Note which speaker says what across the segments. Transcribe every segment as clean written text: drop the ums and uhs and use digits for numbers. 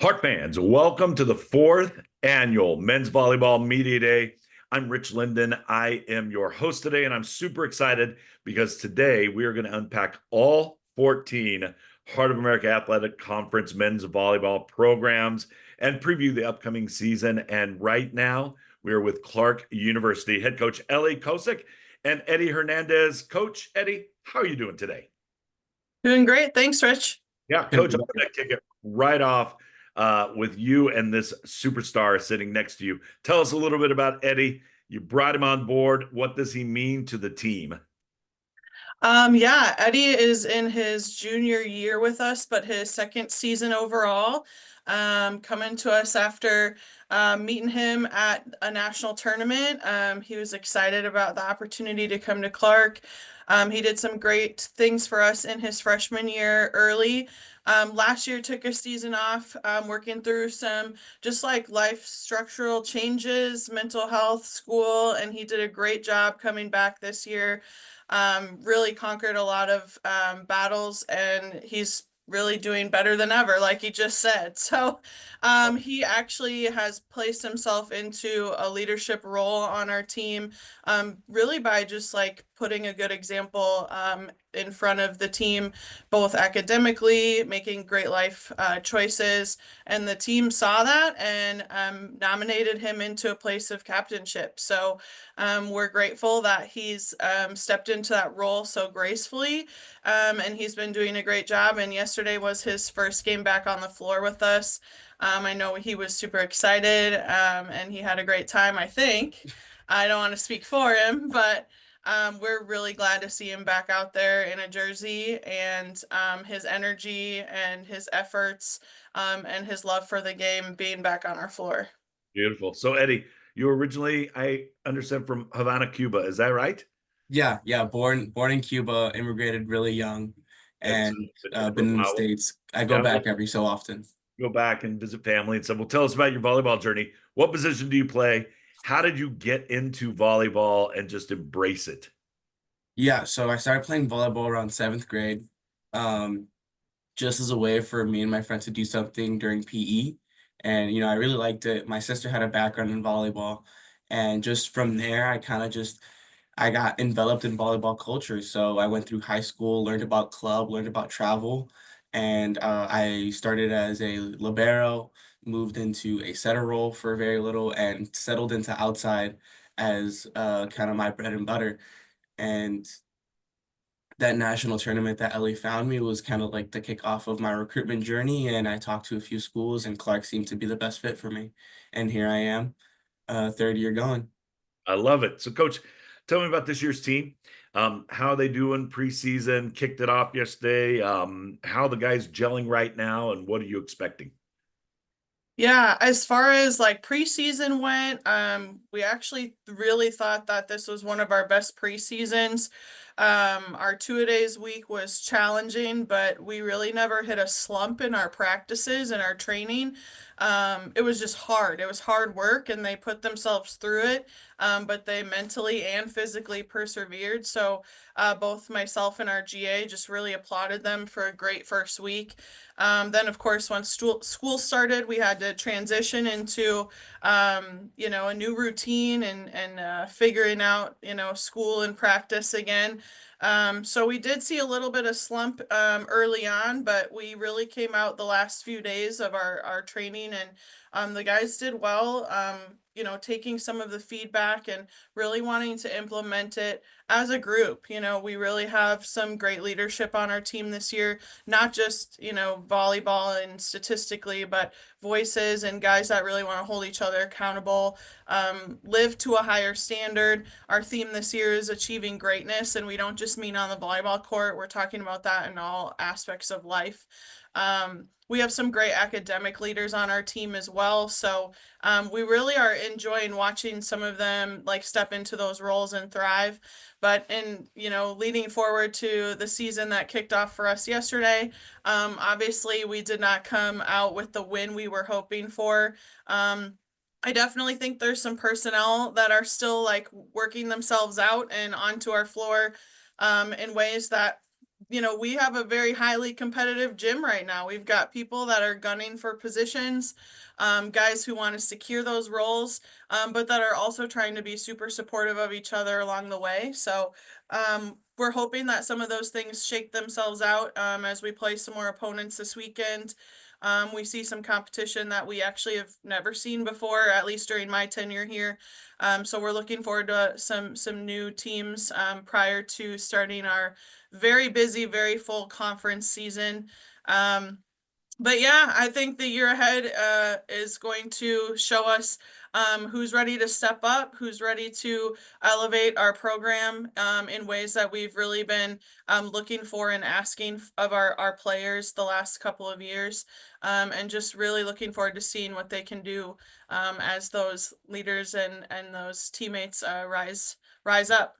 Speaker 1: Heart fans, welcome to the fourth annual Men's Volleyball Media Day. I'm Rich Linden. I am your host today, and I'm super excited because today we are going to unpack all 14 Heart of America Athletic Conference men's volleyball programs and preview the upcoming season. And right now, we are with Clarke University head coach Ellie Kosick and Eddie Hernandez. Coach Eddie, how are you doing today?
Speaker 2: Doing great. Thanks, Rich.
Speaker 1: Yeah, Coach, I'm going to kick it right off with you and this superstar sitting next to you. Tell us a little bit about Eddie. You brought him on board. What does he mean to the team?
Speaker 2: Yeah, Eddie is in his junior year with us, but his second season overall. Coming to us after meeting him at a national tournament. He was excited about the opportunity to come to Clarke. He did some great things for us in his freshman year early. Last year took a season off, working through some just like life structural changes, mental health, school, and he did a great job coming back this year. Really conquered a lot of battles, and he's really doing better than ever, like he just said. So, he actually has placed himself into a leadership role on our team, really by just like putting a good example in front of the team, both academically, making great life choices. And the team saw that and nominated him into a place of captainship. So, we're grateful that he's stepped into that role so gracefully, and he's been doing a great job. And yesterday was his first game back on the floor with us. I know he was super excited, and he had a great time, I think. I don't want to speak for him, but we're really glad to see him back out there in a jersey, and his energy and his efforts, and his love for the game being back on our floor.
Speaker 1: Beautiful. So, Eddie, you originally, I understand, from Havana, Cuba. Is that right?
Speaker 3: Yeah. Born in Cuba, immigrated really young,
Speaker 1: It's
Speaker 3: and
Speaker 1: been here for a
Speaker 3: been in the
Speaker 1: while.
Speaker 3: States. I go
Speaker 1: Yeah,
Speaker 3: back
Speaker 1: we'll
Speaker 3: every so often.
Speaker 1: go back and visit family and stuff. Well, tell us about your volleyball journey. What position do you play? How did you get into volleyball and just embrace it?
Speaker 3: Yeah, so I started playing volleyball around seventh grade, um, just as a way for me and my friends to do something during PE. And I really liked it. My sister had a background in volleyball, and just from there, I got enveloped in volleyball culture. So I went through high school, learned about club, learned about travel, and I started as a libero, moved into a setter role for very little, and settled into outside as kind of my bread and butter. And that national tournament that Ellie found me was kind of like the kickoff of my recruitment journey. And I talked to a few schools, and Clarke seemed to be the best fit for me. And here I am, third year going.
Speaker 1: I love it. So, Coach, tell me about this year's team. How are they doing preseason? Kicked it off yesterday. How are the guys gelling right now, and what are you expecting?
Speaker 2: Yeah, as far as like preseason went, we actually really thought that this was one of our best preseasons. Our two-a-days week was challenging, but we really never hit a slump in our practices and our training. It was just hard. It was hard work, and they put themselves through it. But they mentally and physically persevered. So, both myself and our GA just really applauded them for a great first week. Then, of course, once school started, we had to transition into, a new routine and figuring out, school and practice again. So we did see a little bit of slump early on, but we really came out the last few days of our training, and the guys did well. Taking some of the feedback and really wanting to implement it as a group. We really have some great leadership on our team this year, not just, volleyball and statistically, but voices and guys that really want to hold each other accountable, live to a higher standard. Our theme this year is achieving greatness, and we don't just mean on the volleyball court. We're talking about that in all aspects of life. We have some great academic leaders on our team as well. So we really are enjoying watching some of them like step into those roles and thrive. But leading forward to the season that kicked off for us yesterday, obviously we did not come out with the win we were hoping for. I definitely think there's some personnel that are still like working themselves out and onto our floor in ways that we have a very highly competitive gym right now. We've got people that are gunning for positions, guys who want to secure those roles, but that are also trying to be super supportive of each other along the way. So we're hoping that some of those things shake themselves out as we play some more opponents this weekend. We see some competition that we actually have never seen before, at least during my tenure here. So we're looking forward to some new teams prior to starting our very busy, very full conference season. But yeah, I think the year ahead is going to show us who's ready to step up, who's ready to elevate our program in ways that we've really been looking for and asking of our players the last couple of years, and just really looking forward to seeing what they can do as those leaders and those teammates rise up.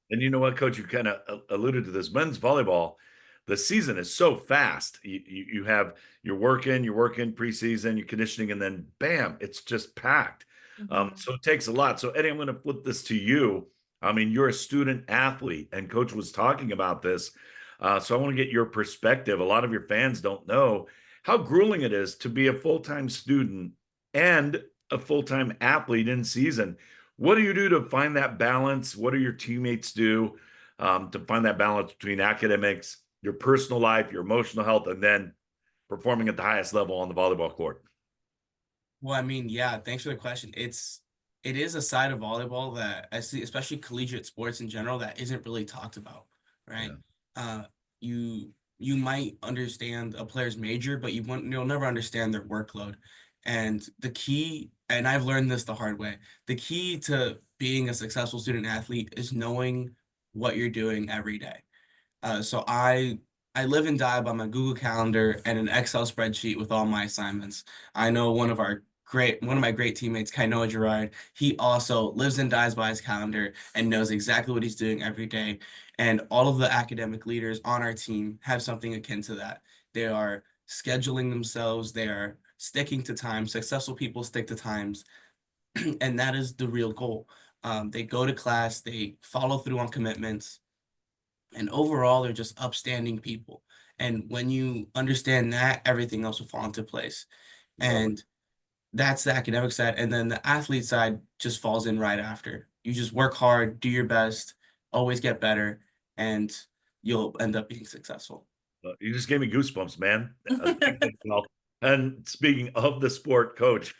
Speaker 1: And you know what, Coach, you kind of alluded to this. Men's volleyball, the season is so fast. You have you're working preseason, you're conditioning, and then bam, it's just packed. So it takes a lot. So Eddie, I'm going to flip this to you. I mean, you're a student athlete, and Coach was talking about this. So I want to get your perspective. A lot of your fans don't know how grueling it is to be a full-time student and a full-time athlete in season. What do you do to find that balance? What do your teammates do to find that balance between academics, your personal life, your emotional health, and then performing at the highest level on the volleyball court?
Speaker 3: Well, I mean, yeah, thanks for the question. It is a side of volleyball that I see, especially collegiate sports in general, that isn't really talked about, right?
Speaker 1: Yeah.
Speaker 3: Uh, you might understand a player's major, but you'll never understand their workload. And the key, and I've learned this the hard way, the key to being a successful student athlete is knowing what you're doing every day. So I live and die by my Google Calendar and an Excel spreadsheet with all my assignments. I know one of my great teammates, Kainoa Gerard, he also lives and dies by his calendar and knows exactly what he's doing every day. And all of the academic leaders on our team have something akin to that. They are scheduling themselves, they are sticking to time. Successful people stick to times, and that is the real goal. They go to class, they follow through on commitments, and overall they're just upstanding people. And when you understand that, everything else will fall into place.
Speaker 1: Love it.
Speaker 3: And that's the academic side, and then the athlete side just falls in right after. You just work hard, do your best, always get better, and you'll end up being successful.
Speaker 1: You just gave me goosebumps, man. Thank you, Mel. And speaking of the sport, Coach,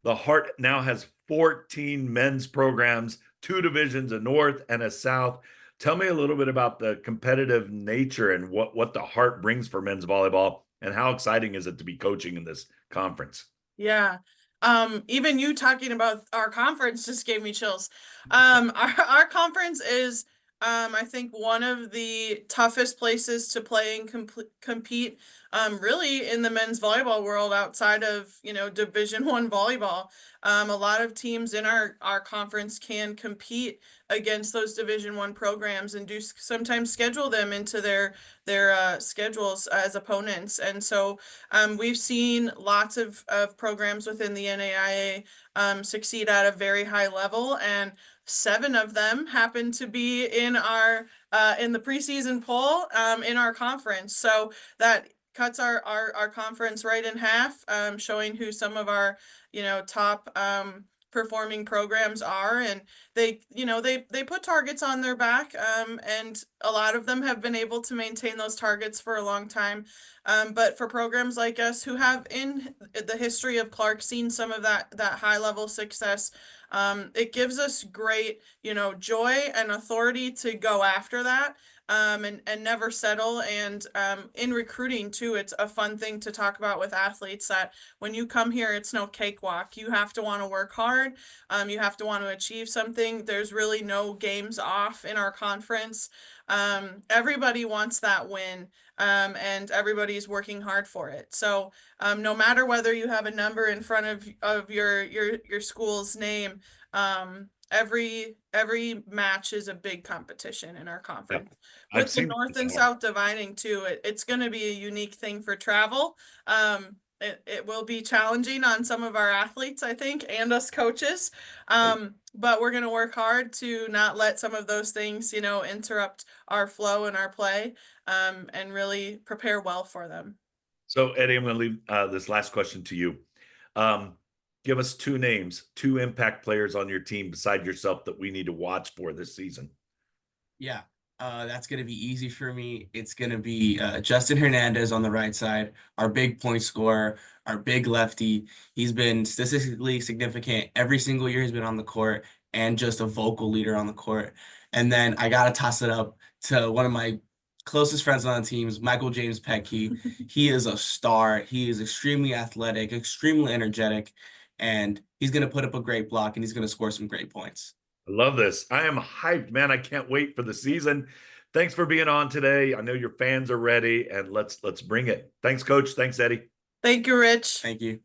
Speaker 1: the Heart now has 14 men's programs, two divisions, a North and a South. Tell me a little bit about the competitive nature and what the Heart brings for men's volleyball, and how exciting is it to be coaching in this conference?
Speaker 2: Yeah. Even you talking about our conference just gave me chills. Our conference is, I think one of the toughest places to play and compete, really in the men's volleyball world outside of, Division I volleyball. A lot of teams in our conference can compete against those Division I programs and do sometimes schedule them into their schedules as opponents. And so we've seen lots of programs within the NAIA succeed at a very high level, and 7 of them happen to be in our in the preseason poll in our conference. So that cuts our conference right in half, showing who some of our top performing programs are. And they put targets on their back, and a lot of them have been able to maintain those targets for a long time. But for programs like us who have in the history of Clarke seen some of that high level success, it gives us great, joy and authority to go after that. And never settle. And in recruiting too, it's a fun thing to talk about with athletes that when you come here, it's no cakewalk. You have to want to work hard. You have to want to achieve something. There's really no games off in our conference. Everybody wants that win, and everybody's working hard for it. So no matter whether you have a number in front of your school's name, every match is a big competition in our
Speaker 1: Yeah,
Speaker 2: conference.
Speaker 1: I've
Speaker 2: With the
Speaker 1: seen
Speaker 2: North and
Speaker 1: the Heart.
Speaker 2: South dividing too, it's going to be a unique thing for travel. it will be challenging on some of our athletes, I think, and us coaches. But we're going to work hard to not let some of those things, interrupt our flow and our play, and really prepare well for them.
Speaker 1: So, Eddie, I'm going to leave this last question to you. Give us two names, two impact players on your team beside yourself that we need to watch for this season.
Speaker 3: Yeah, that's going to be easy for me. It's going to be Justin Hernandez on the right side, our big point scorer, our big lefty. He's been statistically significant every single year he's been on the court and just a vocal leader on the court. And then I got to toss it up to one of my closest friends on the teams, Michael James Petke. He is a star. He is extremely athletic, extremely energetic, and he's going to put up a great block and he's going to score some great points.
Speaker 1: I love this. I am hyped, man. I can't wait for the season. Thanks for being on today. I know your fans are ready, and let's bring it. Thanks, Coach. Thanks, Eddie.
Speaker 2: Thank you, Rich.
Speaker 3: Thank you.